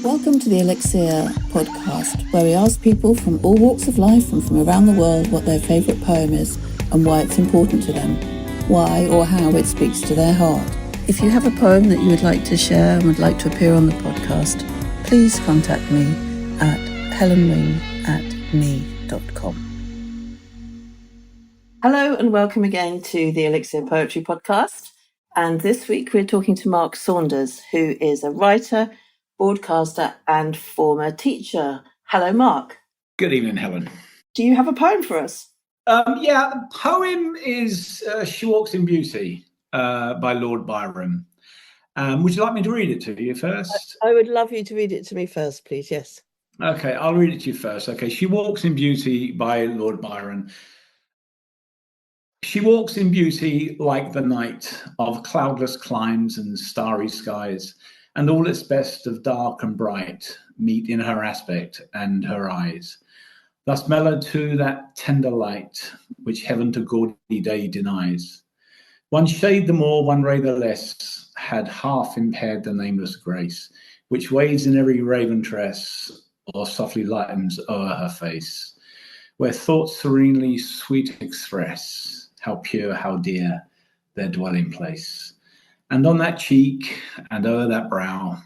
Welcome to the Elixir podcast, where we ask people from all walks of life and from around the world what their favourite poem is and why it's important to them, why or how it speaks to their heart. If you have a poem that you would like to share and would like to appear on the podcast, please contact me at helenwing@me.com. Hello and welcome again to the Elixir Poetry Podcast. And this week we're talking to Mark Saunders, who is a writer, broadcaster and former teacher. Hello, Mark. Good evening, Helen. Do you have a poem for us? The poem is She Walks in Beauty by Lord Byron. Would you like me to read it to you first? I would love you to read it to me first, please, yes. Okay, I'll read it to you first. Okay, She Walks in Beauty by Lord Byron. She walks in beauty like the night of cloudless climes and starry skies, and all its best of dark and bright meet in her aspect and her eyes. Thus mellowed to that tender light, which heaven to gaudy day denies. One shade the more, one ray the less, had half impaired the nameless grace, which waves in every raven tress, or softly lightens o'er her face, where thoughts serenely sweet express, how pure, how dear their dwelling place. And on that cheek, and o'er that brow,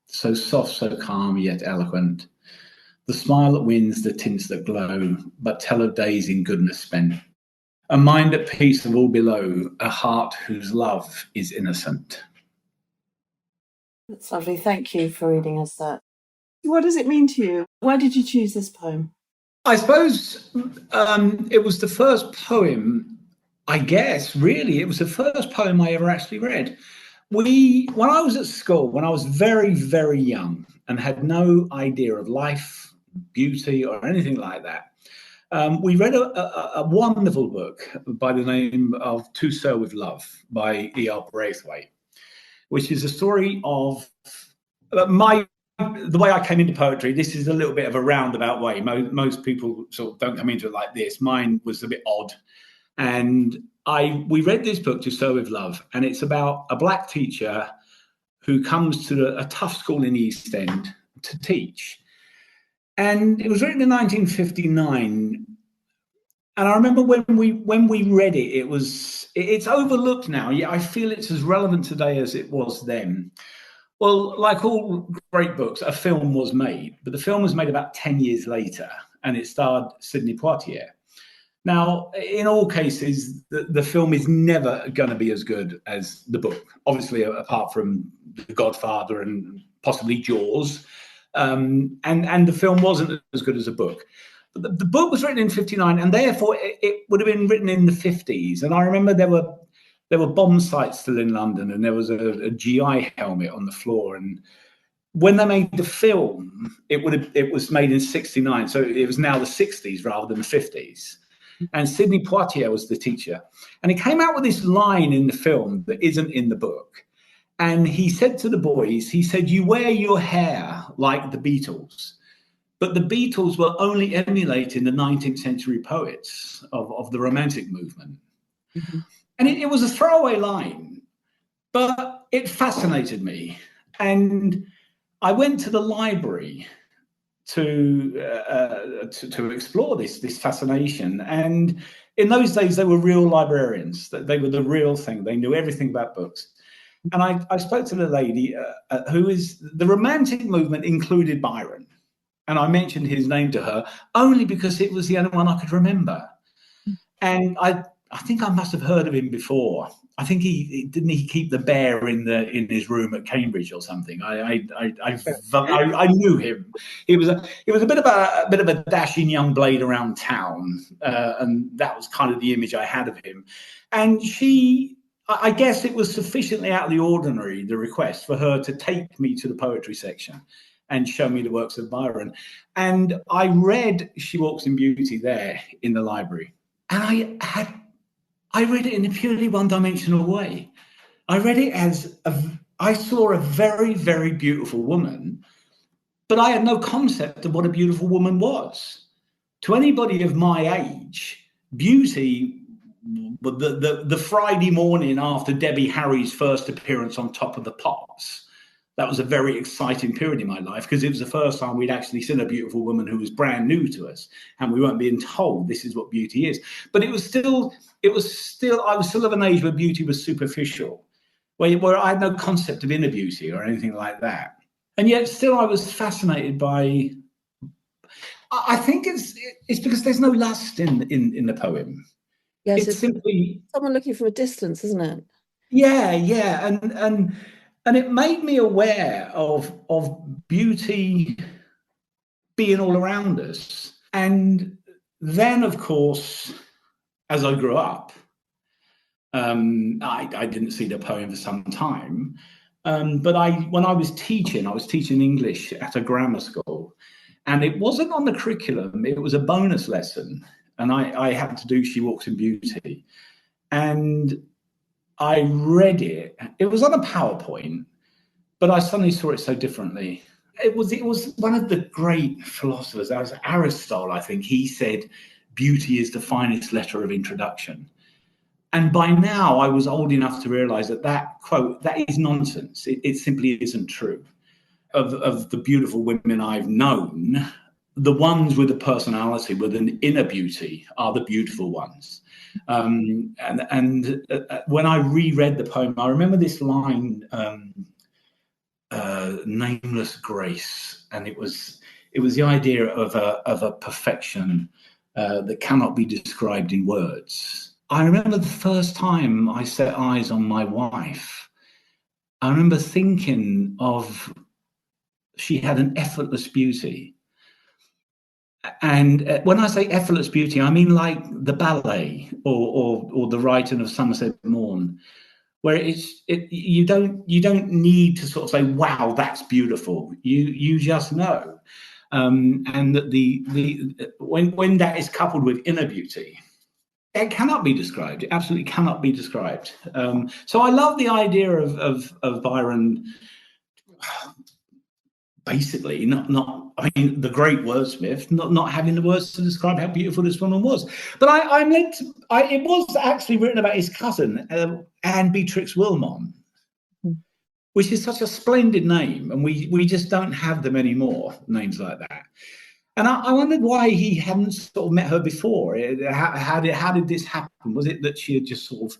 so soft, so calm, yet eloquent, the smile that wins the tints that glow, but tell of days in goodness spent. A mind at peace of all below, a heart whose love is innocent. That's lovely. Thank you for reading us that. What does it mean to you? Why did you choose this poem? I suppose it was the first poem, I guess, really, it was the first poem I ever actually read. When I was at school, when I was very, very young and had no idea of life, beauty, or anything like that, we read a wonderful book by the name of To Sir with Love by E.R. Braithwaite, which is a story of the way I came into poetry. This is a little bit of a roundabout way. Most people sort of don't come into it like this. Mine was a bit odd. And we read this book, To Sir with Love, and it's about a black teacher who comes to a tough school in the East End to teach. And it was written in 1959. And I remember when we read it, it's overlooked now. Yeah, I feel it's as relevant today as it was then. Well, like all great books, a film was made, but the film was made about 10 years later, and it starred Sidney Poitier. Now, in all cases, the film is never going to be as good as the book, obviously, apart from The Godfather and possibly Jaws. And the film wasn't as good as the book. But the book was written in 59, and therefore it would have been written in the 50s. And I remember there were bomb sites still in London, and there was a GI helmet on the floor. And when they made the film, it was made in 69. So it was now the 60s rather than the 50s. And Sidney Poitier was the teacher. And he came out with this line in the film that isn't in the book. And he said to the boys, he said, "You wear your hair like the Beatles." But the Beatles were only emulating the 19th century poets of the Romantic movement. Mm-hmm. And it was a throwaway line, but it fascinated me. And I went to the library to explore this fascination. And in those days, they were real librarians. They were the real thing. They knew everything about books. And I spoke to the lady who is the Romantic movement included Byron. And I mentioned his name to her only because it was the only one I could remember. And I think I must have heard of him before. I think he keep the bear in his room at Cambridge or something. I knew him. He was a bit of a dashing young blade around town, and that was kind of the image I had of him. And I guess it was sufficiently out of the ordinary, the request, for her to take me to the poetry section and show me the works of Byron. And I read She Walks in Beauty there in the library, and I read it in a purely one-dimensional way. I read it as I saw a very, very beautiful woman, but I had no concept of what a beautiful woman was. To anybody of my age, beauty, the Friday morning after Debbie Harry's first appearance on Top of the Pops, that was a very exciting period in my life, because it was the first time we'd actually seen a beautiful woman who was brand new to us, and we weren't being told this is what beauty is. But I was still of an age where beauty was superficial, where I had no concept of inner beauty or anything like that. And yet still I was fascinated by, I think it's because there's no lust in the poem. Yes, it's simply someone looking from a distance, isn't it? Yeah, and it made me aware of beauty being all around us. And then, of course, as I grew up, I didn't see the poem for some time. But when I was teaching English at a grammar school, and it wasn't on the curriculum, it was a bonus lesson. And I had to do She Walks in Beauty. And I read it. It was on a PowerPoint, but I suddenly saw it so differently. It was one of the great philosophers, that was Aristotle, I think. He said, beauty is the finest letter of introduction. And by now I was old enough to realize that quote, that is nonsense. It simply isn't true. Of the beautiful women I've known, the ones with a personality, with an inner beauty, are the beautiful ones. And when I reread the poem, I remember this line, nameless grace, and it was the idea of a perfection that cannot be described in words. I remember the first time I set eyes on my wife, I remember thinking of, she had an effortless beauty. And when I say effortless beauty, I mean like the ballet or the writing of Somerset Maugham, where you don't need to sort of say, wow, that's beautiful. You just know. And that when that is coupled with inner beauty, it cannot be described. It absolutely cannot be described. So I love the idea of Byron. Basically, not. I mean, the great wordsmith, not having the words to describe how beautiful this woman was. But it was actually written about his cousin, Anne Beatrix Wilmot, which is such a splendid name, and we just don't have them anymore. Names like that. And I wondered why he hadn't sort of met her before. How did this happen? Was it that she had just sort of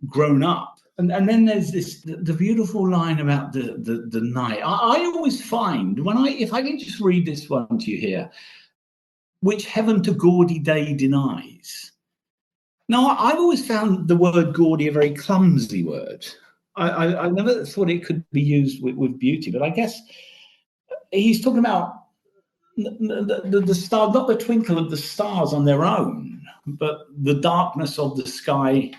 grown up? And then there's the beautiful line about the night. I always find, if I can just read this one to you here, which heaven to gaudy day denies. Now, I've always found the word gaudy a very clumsy word. I never thought it could be used with beauty, but I guess he's talking about the star, not the twinkle of the stars on their own, but the darkness of the sky.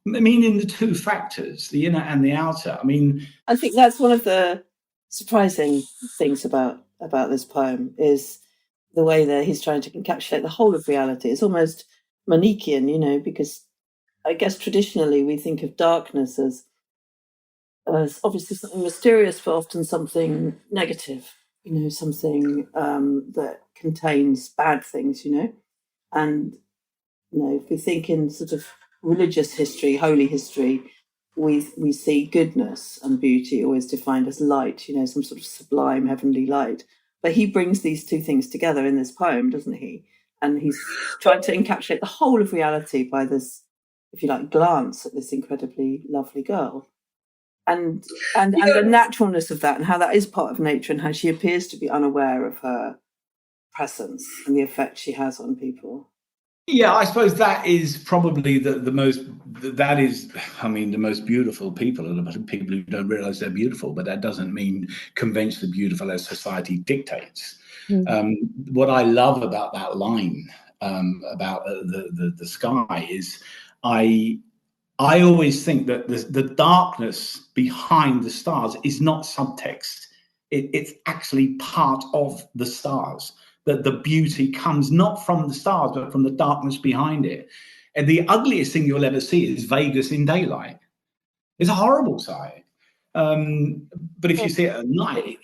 Meaning the two factors, the inner and the outer. I mean, I think that's one of the surprising things about this poem, is the way that he's trying to encapsulate the whole of reality. It's almost Manichean, because I guess traditionally we think of darkness as obviously something mysterious, but often something negative, something that contains bad things, and if we think in sort of religious history, holy history, we see goodness and beauty always defined as light, some sort of sublime heavenly light. But he brings these two things together in this poem, doesn't he? And he's trying to encapsulate the whole of reality by this, if you like, glance at this incredibly lovely girl. And the naturalness of that, and how that is part of nature, and how she appears to be unaware of her presence and the effect she has on people. Yeah, I suppose that is probably the most beautiful people are the people who don't realize they're beautiful, but that doesn't mean conventionally beautiful as society dictates. What I love about that line about the sky is I always think that the darkness behind the stars is not subtext. It's actually part of the stars. That the beauty comes not from the stars, but from the darkness behind it. And the ugliest thing you'll ever see is Vegas in daylight. It's a horrible sight. But if you see it at night,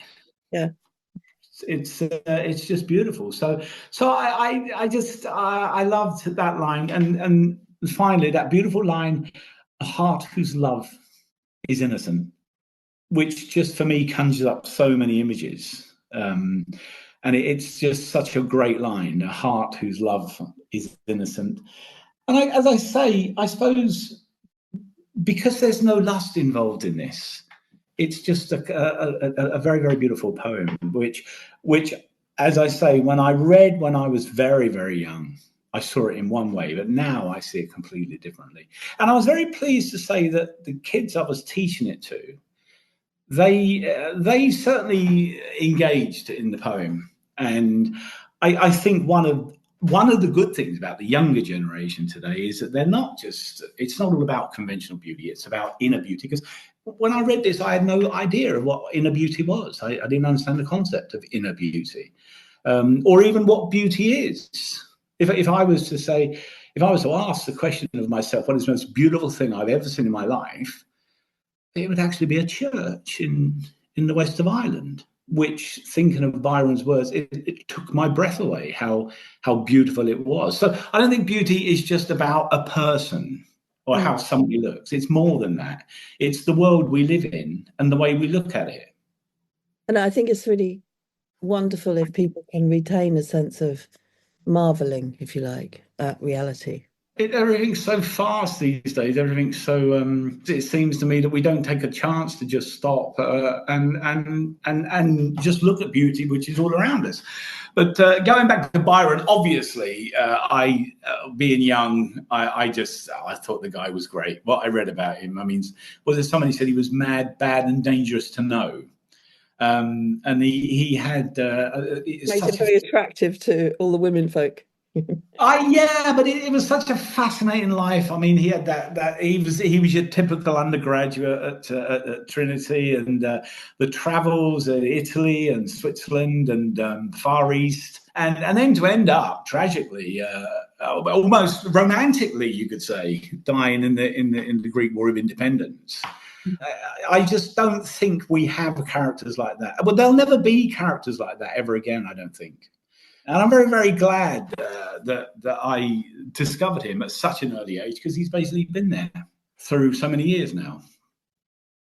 it's just beautiful. So I loved that line, and finally that beautiful line: a heart whose love is innocent. which just for me conjures up so many images. And it's just such a great line, a heart whose love is innocent. And as I say, I suppose because there's no lust involved in this, it's just a very, very beautiful poem, which, as I say, when I was very, very young, I saw it in one way, but now I see it completely differently. And I was very pleased to say that the kids I was teaching it to, they certainly engaged in the poem. And I think one of the good things about the younger generation today is that it's not all about conventional beauty, it's about inner beauty. Because when I read this, I had no idea of what inner beauty was. I didn't understand the concept of inner beauty, or even what beauty is. If I was to ask the question of myself, what is the most beautiful thing I've ever seen in my life, it would actually be a church in the west of Ireland, which, thinking of Byron's words, it took my breath away how beautiful it was. So I don't think beauty is just about a person or how somebody looks. It's more than that. It's the world we live in and the way we look at it. And I think it's really wonderful if people can retain a sense of marveling, if you like, at reality. Everything's so fast these days. Everything's so. It seems to me that we don't take a chance to just stop and just look at beauty, which is all around us. But going back to Byron, obviously, being young, I thought the guy was great. What I read about him, I mean, was there somebody said he was mad, bad, and dangerous to know. And he had makes it very attractive to all the women folk. Yeah, but it was such a fascinating life. I mean, he had that he was your typical undergraduate at Trinity, and the travels in Italy and Switzerland and the Far East, and then to end up tragically, almost romantically, you could say, dying in the Greek War of Independence. I just don't think we have characters like that. Well, there'll never be characters like that ever again, I don't think. And I'm very, very glad that I discovered him at such an early age, because he's basically been there through so many years now.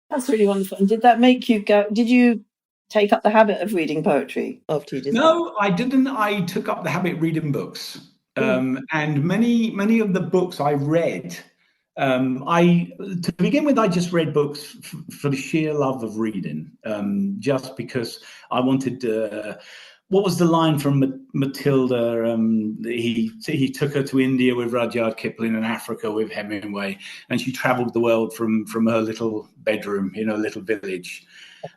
That's really wonderful. And did that make you did you take up the habit of reading poetry after you did that? No, I didn't. I took up the habit of reading books. And many of the books I read, to begin with, I just read books for the sheer love of reading, just because I wanted what was the line from Matilda? He took her to India with Rudyard Kipling and Africa with Hemingway, and she travelled the world from her little bedroom in a little village.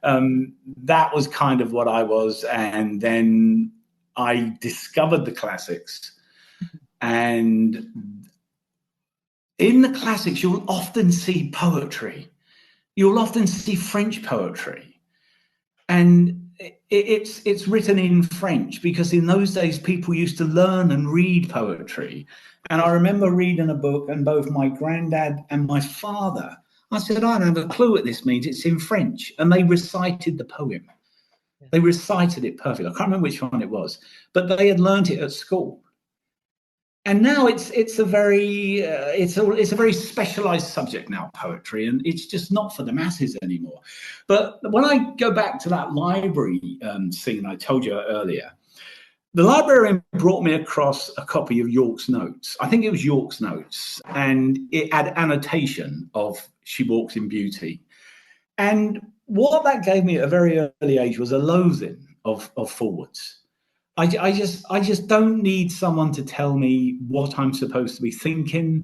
That was kind of what I was. And then I discovered the classics. And in the classics, you'll often see poetry. You'll often see French poetry. And it's written in French, because in those days people used to learn and read poetry. And I remember reading a book, and both my granddad and my father, I said, I don't have a clue what this means. It's in French. And they recited the poem. They recited it perfectly. I can't remember which one it was, but they had learned it at school. And now it's a very specialized subject now, poetry, and it's just not for the masses anymore. But when I go back to that library scene I told you earlier, the librarian brought me across a copy of York's Notes. I think it was York's Notes, and it had annotation of She Walks in Beauty. And what that gave me at a very early age was a loathing of forwards. I just don't need someone to tell me what I'm supposed to be thinking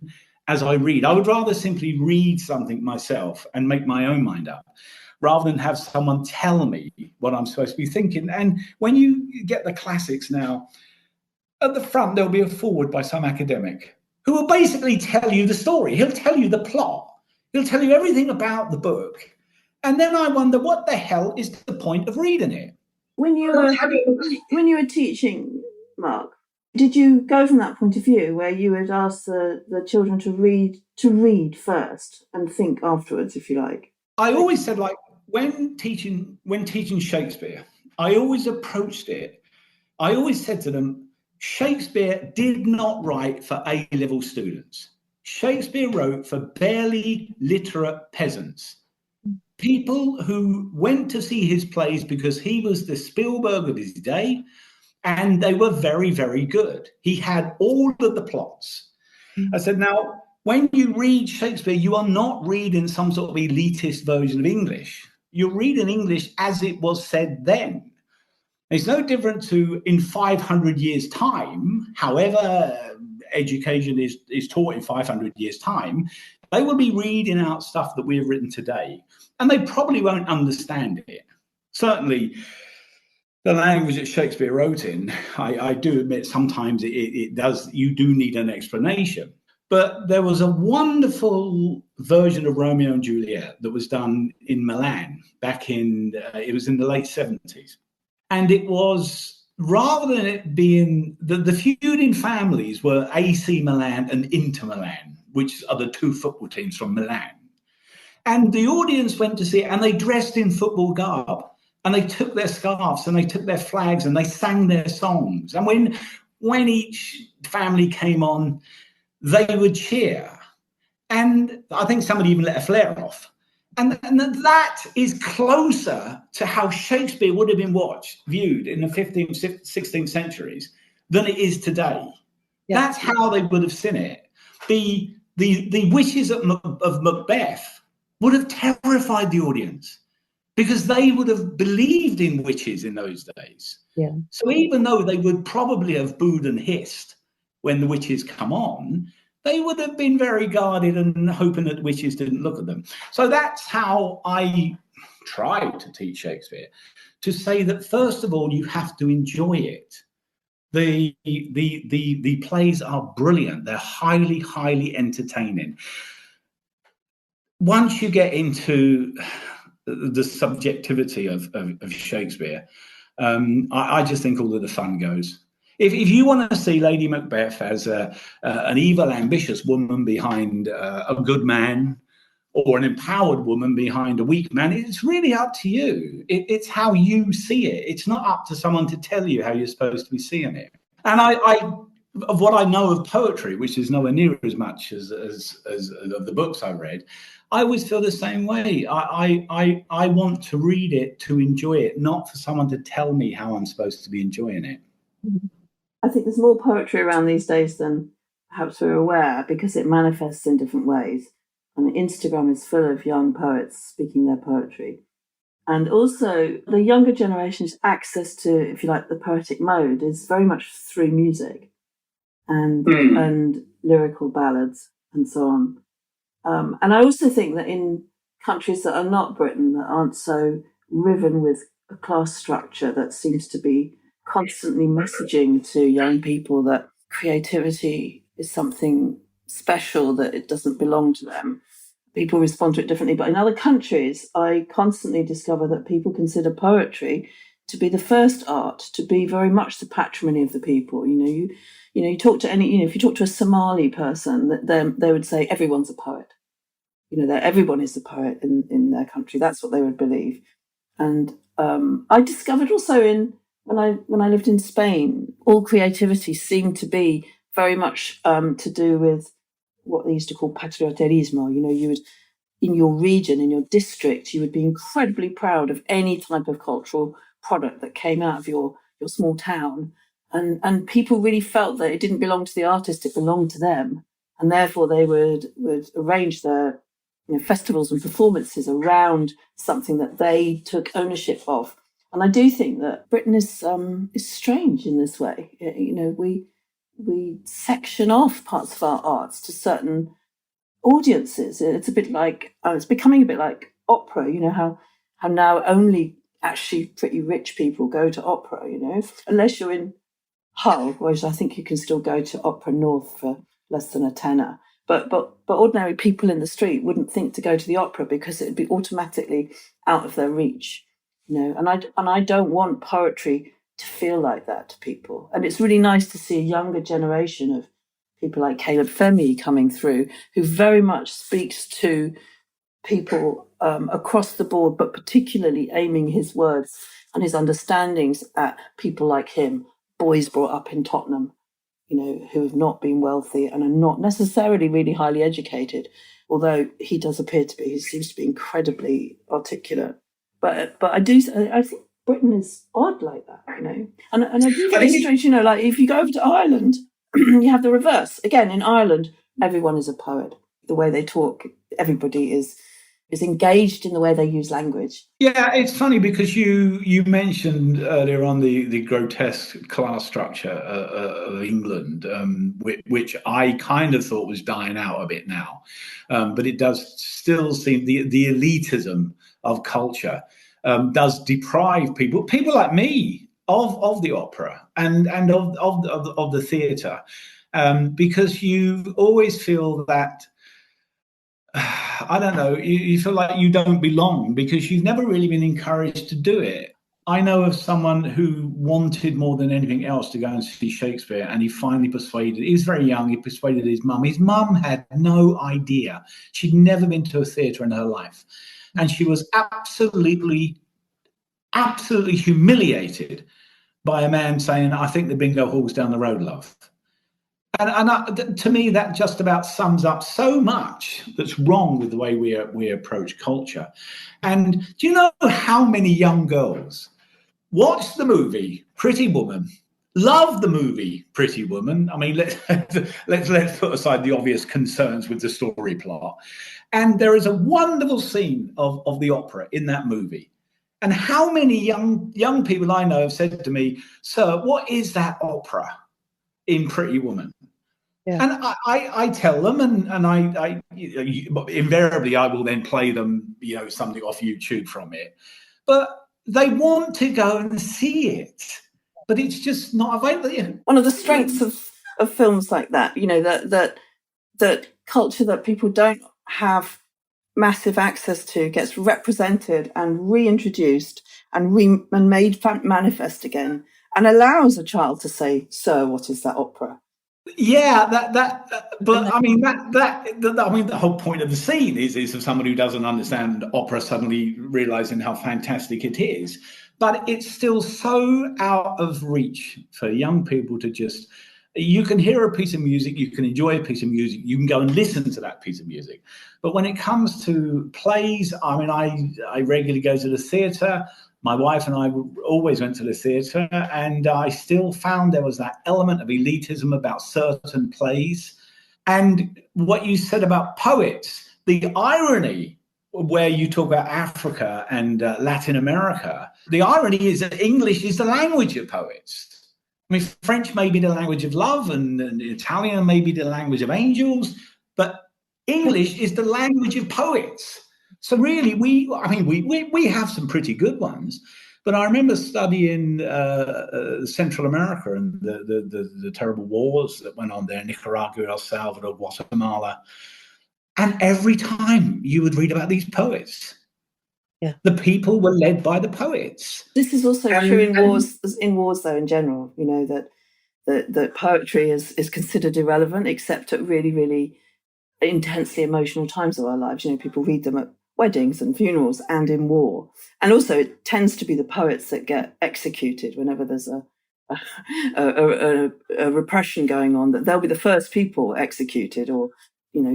as I read. I would rather simply read something myself and make my own mind up, rather than have someone tell me what I'm supposed to be thinking. And when you get the classics now, at the front, there'll be a foreword by some academic who will basically tell you the story. He'll tell you the plot. He'll tell you everything about the book. And then I wonder, what the hell is the point of reading it? When you were teaching, Mark, did you go from that point of view where you would ask the children to read first and think afterwards, if you like? I always said, like, when teaching Shakespeare, I always approached it. I always said to them, Shakespeare did not write for A-level students. Shakespeare wrote for barely literate peasants. people who went to see his plays because he was the Spielberg of his day, and they were very, very good. He had all of the plots. I said, now, when you read Shakespeare, you are not reading some sort of elitist version of English. You're reading English as it was said then. It's no different to in 500 years' time, however education is taught in 500 years' time, they will be reading out stuff that we have written today, and they probably won't understand it. Certainly, the language that Shakespeare wrote in, I do admit sometimes it does, you do need an explanation. But there was a wonderful version of Romeo and Juliet that was done in Milan back in, it was in the late 70s. And it was, rather than it being, the feuding families were AC Milan and Inter Milan, which are the two football teams from Milan. And the audience went to see it, and they dressed in football garb, and they took their scarves, and they took their flags, and they sang their songs. And when each family came on, they would cheer. And I think somebody even let a flare off. And that is closer to how Shakespeare would have been viewed in the 15th, 16th centuries than it is today. Yeah. That's how they would have seen it. The witches of Macbeth would have terrified the audience because they would have believed in witches in those days. Yeah. So even though they would probably have booed and hissed when the witches come on, they would have been very guarded and hoping that witches didn't look at them. So that's how I try to teach Shakespeare, to say that first of all, you have to enjoy it. The plays are brilliant. They're highly, highly entertaining. Once you get into the subjectivity of Shakespeare, I just think all of the fun goes. If you want to see Lady Macbeth as an evil, ambitious woman behind a good man, or an empowered woman behind a weak man, it's really up to you. It's how you see it. It's not up to someone to tell you how you're supposed to be seeing it. And I of what I know of poetry, which is nowhere near as much as of the books I read, I always feel the same way. I want to read it to enjoy it, not for someone to tell me how I'm supposed to be enjoying it. I think there's more poetry around these days than perhaps we're aware, because it manifests in different ways. I mean, Instagram is full of young poets speaking their poetry. And also the younger generation's access to, if you like, the poetic mode is very much through music and lyrical ballads and so on. And I also think that in countries that are not Britain, that aren't so riven with a class structure that seems to be constantly messaging to young people that creativity is something special, that it doesn't belong to them, people respond to it differently. But in other countries, I constantly discover that people consider poetry to be the first art, to be very much the patrimony of the people. You talk to if you talk to a Somali person, they would say everyone's a poet. That everyone is a poet in their country. That's what they would believe. And I discovered also when I lived in Spain, all creativity seemed to be very much to do with what they used to call patrioterismo. You would, in your region, in your district, you would be incredibly proud of any type of cultural product that came out of your small town. And people really felt that it didn't belong to the artist, it belonged to them. And therefore they would arrange their festivals and performances around something that they took ownership of. And I do think that Britain is strange in this way. We section off parts of our arts to certain audiences. It's a bit like it's becoming a bit like opera. How now only actually pretty rich people go to opera. Unless you're in Hull, whereas I think you can still go to Opera North for less than a tenner. But ordinary people in the street wouldn't think to go to the opera because it'd be automatically out of their reach. And I don't want poetry to feel like that to people. And it's really nice to see a younger generation of people like Caleb Femi coming through, who very much speaks to people across the board, but particularly aiming his words and his understandings at people like him, boys brought up in Tottenham, who have not been wealthy and are not necessarily really highly educated, although he does appear to be. He seems to be incredibly articulate. But I think Britain is odd like that, And I do think it's strange, like if you go over to Ireland, you have the reverse. Again, in Ireland, everyone is a poet. The way they talk, everybody is engaged in the way they use language. Yeah, it's funny because you mentioned earlier on the grotesque class structure of England, which I kind of thought was dying out a bit now, but it does still seem the elitism of culture does deprive people like me of the opera and of the theatre, because you always feel that. I don't know, you feel like you don't belong because you've never really been encouraged to do it. I know of someone who wanted more than anything else to go and see Shakespeare, and he finally persuaded, he was very young, he persuaded his mum. His mum had no idea. She'd never been to a theatre in her life. And she was absolutely humiliated by a man saying, I think the bingo hall's down the road, love. And to me, that just about sums up so much that's wrong with the way we approach culture. And do you know how many young girls watch the movie Pretty Woman, love the movie Pretty Woman? I mean, let's put aside the obvious concerns with the story plot. And there is a wonderful scene of the opera in that movie. And how many young people I know have said to me, "Sir, what is that opera in Pretty Woman?" Yeah. And I tell them, and I invariably I will then play them, something off YouTube from it. But they want to go and see it, but it's just not available. One of the strengths of films like that, that culture that people don't have massive access to gets represented and reintroduced and made manifest again, and allows a child to say, "Sir, what is that opera?" Yeah, but I mean the whole point of the scene is of someone who doesn't understand opera suddenly realizing how fantastic it is. But it's still so out of reach for young people to just. You can hear a piece of music, you can enjoy a piece of music, you can go and listen to that piece of music. But when it comes to plays, I mean, I regularly go to the theatre. My wife and I always went to the theatre, and I still found there was that element of elitism about certain plays. And what you said about poets, the irony where you talk about Africa and Latin America, the irony is that English is the language of poets. I mean, French may be the language of love, and Italian may be the language of angels, but English is the language of poets. So really, we have some pretty good ones, but I remember studying Central America and the terrible wars that went on there, Nicaragua, El Salvador, Guatemala, and every time you would read about these poets. Yeah, the people were led by the poets. This is also true in wars, though, in general. That poetry is considered irrelevant, except at really, really intensely emotional times of our lives. People read them at weddings and funerals and in war. And also, it tends to be the poets that get executed whenever there's a repression going on. That they'll be the first people executed or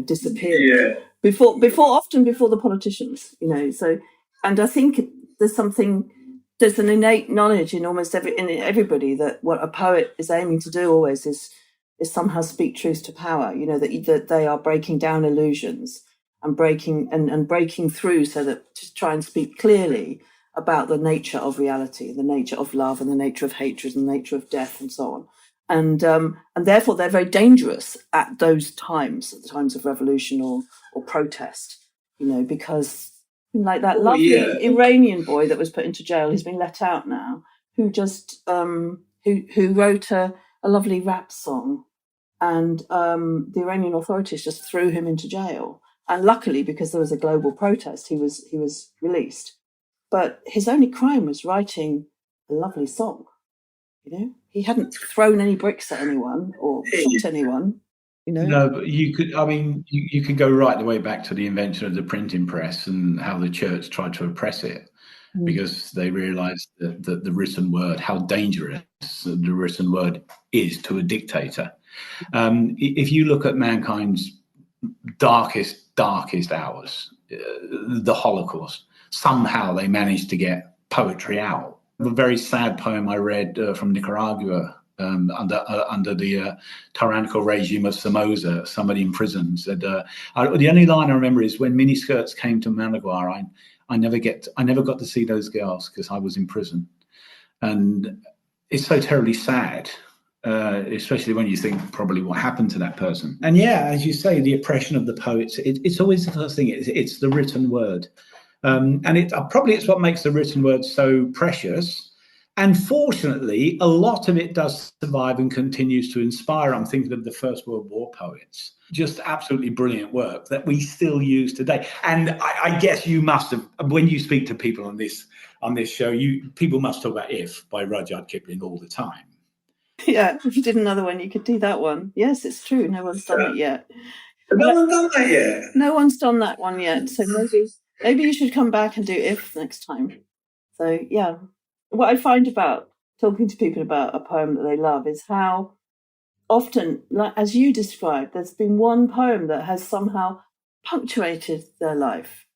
disappeared before the politicians. So. And I think there's an innate knowledge in almost everybody that what a poet is aiming to do always is somehow speak truth to power. That they are breaking down illusions and breaking through, so that to try and speak clearly about the nature of reality, the nature of love, and the nature of hatred, and the nature of death, and so on. And therefore they're very dangerous at those times, at the times of revolution or protest. Because. Like that lovely Iranian boy that was put into jail, he's been let out now, who just who wrote a lovely rap song, and the Iranian authorities just threw him into jail. And luckily, because there was a global protest, he was released. But his only crime was writing a lovely song. He hadn't thrown any bricks at anyone or shot anyone. No, but you could go right the way back to the invention of the printing press and how the church tried to oppress it, because they realized that the written word, how dangerous the written word is to a dictator. If you look at mankind's darkest hours, the Holocaust, somehow they managed to get poetry out. A very sad poem I read from Nicaragua under the tyrannical regime of Somoza. Somebody in prison said, the only line I remember is, when miniskirts came to Managua, I never got to see those girls because I was in prison. And it's so terribly sad, especially when you think probably what happened to that person. And yeah, as you say, the oppression of the poets, it's always the first thing. It's the written word. And it's what makes the written word so precious. And fortunately, a lot of it does survive and continues to inspire. I'm thinking of the First World War poets, just absolutely brilliant work that we still use today. And I guess you must have, when you speak to people on this show, people must talk about If by Rudyard Kipling all the time. Yeah, if you did another one, you could do that one. Yes, it's true. No one's done it yet. No one's done that yet. No one's done that one yet. So maybe you should come back and do If next time. So yeah, what I find about talking to people about a poem that they love is how often, like as you described, there's been one poem that has somehow punctuated their life.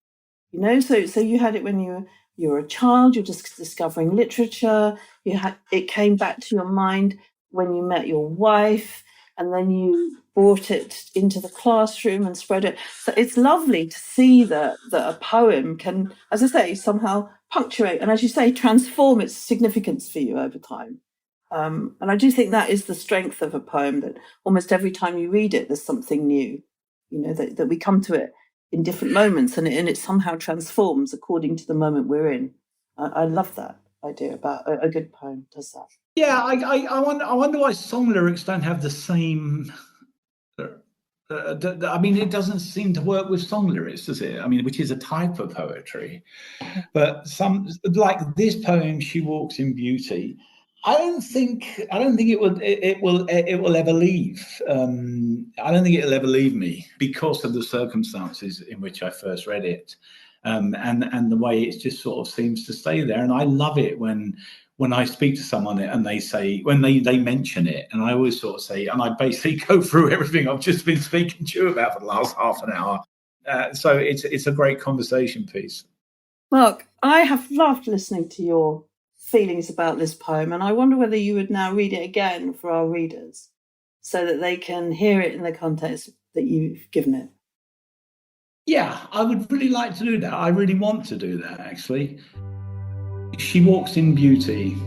You know, so you had it when you were a child. You're just discovering literature. It came back to your mind when you met your wife, and then you brought it into the classroom and spread it. So it's lovely to see that a poem can, as I say, somehow punctuate and, as you say, transform its significance for you over time. And I do think that is the strength of a poem, that almost every time you read it, there's something new, you know, that we come to it in different moments, and it somehow transforms according to the moment we're in. I love that idea about a good poem does that. Yeah, I wonder why song lyrics don't have the same. I mean, it doesn't seem to work with song lyrics, does it? I mean, which is a type of poetry, but some, like this poem, "She Walks in Beauty." I don't think it will ever leave. I don't think it'll ever leave me because of the circumstances in which I first read it, and the way it just sort of seems to stay there. And I love it when I speak to someone and they say, when they mention it, and I always sort of say, and I basically go through everything I've just been speaking to you about for the last half an hour. So it's a great conversation piece. Mark, I have loved listening to your feelings about this poem, and I wonder whether you would now read it again for our readers so that they can hear it in the context that you've given it. Yeah, I would really like to do that. I really want to do that, actually. She walks in beauty.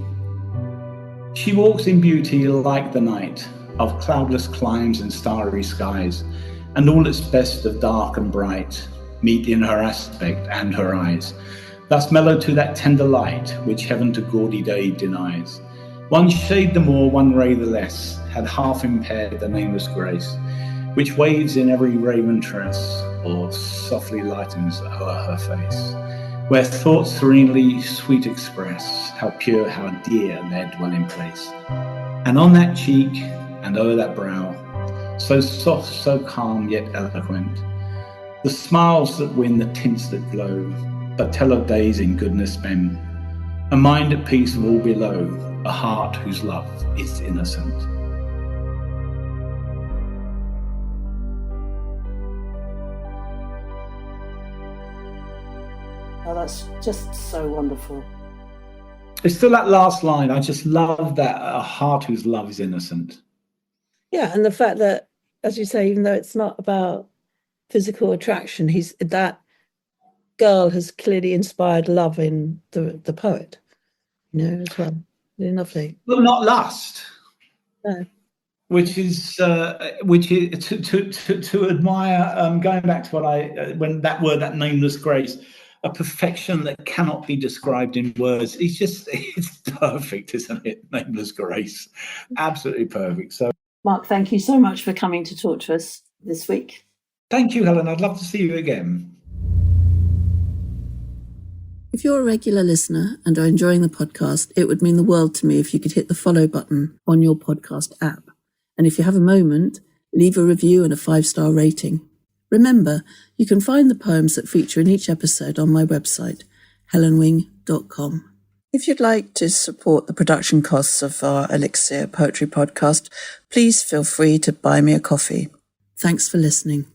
She walks in beauty like the night of cloudless climes and starry skies, and all its best of dark and bright meet in her aspect and her eyes, thus mellowed to that tender light which heaven to gaudy day denies. One shade the more, one ray the less, had half impaired the nameless grace, which waves in every raven tress, or softly lightens o'er her face, where thoughts serenely sweet express how pure, how dear their dwelling place. And on that cheek, and o'er that brow, so soft, so calm, yet eloquent, the smiles that win, the tints that glow, but tell of days in goodness spent, a mind at peace of all below, a heart whose love is innocent. Oh, that's just so wonderful. It's still that last line. I just love that, a heart whose love is innocent. Yeah, and the fact that, as you say, even though it's not about physical attraction, that girl has clearly inspired love in the poet, you know, as well. Really lovely. But not lust. No. Which is to admire. Going back to what when that word, that nameless grace, a perfection that cannot be described in words. It's perfect, isn't it? Nameless grace, absolutely perfect. So, Mark, thank you so much for coming to talk to us this week. Thank you, Helen. I'd love to see you again. If you're a regular listener and are enjoying the podcast, it would mean the world to me if you could hit the follow button on your podcast app. And if you have a moment, leave a review and a 5-star rating. Remember, you can find the poems that feature in each episode on my website, helenwing.com. If you'd like to support the production costs of our Elixir Poetry podcast, please feel free to buy me a coffee. Thanks for listening.